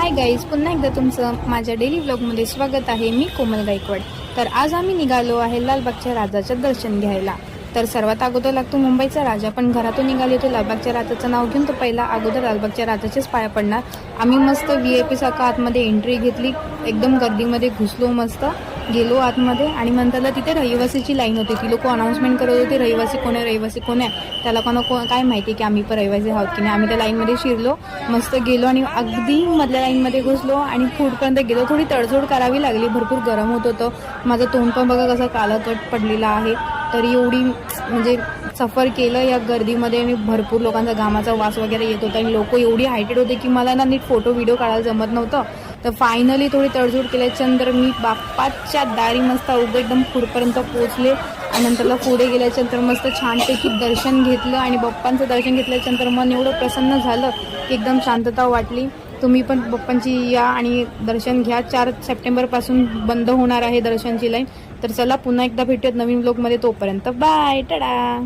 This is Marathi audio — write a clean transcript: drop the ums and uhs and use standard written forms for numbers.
हाय गाईज, पुन्हा एकदा तुमचं माझ्या डेली व्लॉगमध्ये स्वागत आहे. मी कोमल गायकवाड. तर आज आम्ही निघालो आहे लालबागच्या राजाचं दर्शन घ्यायला. तर सर्वात अगोदर लागतो मुंबईचा राजा, पण घरातून निघाले तो लालबागच्या राजाचं नाव घेऊन तो पहिला अगोदर लालबागच्या राजाचेच पाया पडणार. आम्ही मस्त VIP सारखं आतमध्ये एंट्री घेतली, एकदम गर्दीमध्ये घुसलो, मस्त गेलो आतमध्ये आणि नंतरला तिथे रहिवासीची लाईन होती. ती लोक अनाऊन्समेंट करत होते, रहिवासी कोण आहे, रहिवासी कोण आहे. त्याला काय माहिती की आम्ही पण रहिवासी आहोत की नाही. आम्ही त्या लाईनमध्ये शिरलो, मस्त गेलो आणि अगदी मधल्या लाईनमध्ये घुसलो आणि पुढपर्यंत गेलो. थोडी तडजोड करावी लागली, भरपूर गरम होत होतं. माझं तोंड पण बघा कसं काळकट पडलेलं आहे. तर एवढी म्हणजे सफर केलं या गर्दीमध्ये आणि भरपूर लोकांचा घामाचा वास वगैरे येत होता आणि लोक एवढी हायटेड होते की मला ना नीट फोटो व्हिडिओ काढायला जमत नव्हतं. तर फायनली थोडी तडजोड केल्याच्यानंतर मी बाप्पाच्या दारी मस्त अवघं एकदम पुढपर्यंत पोचले आणि नंतरला पुढे गेल्याच्यानंतर मस्त छानपैकी दर्शन घेतलं आणि बाप्पांचं दर्शन घेतल्याच्यानंतर मन एवढं प्रसन्न झालं की एकदम शांतता वाटली. तुम्ही पण बाप्पांची या आणि दर्शन घ्या. 4 सप्टेंबरपासून बंद होणार आहे दर्शनची लाईन. तर चला पुन्हा एकदा भेटूयात नवीन व्लॉगमध्ये. तोपर्यंत बाय, टाटा.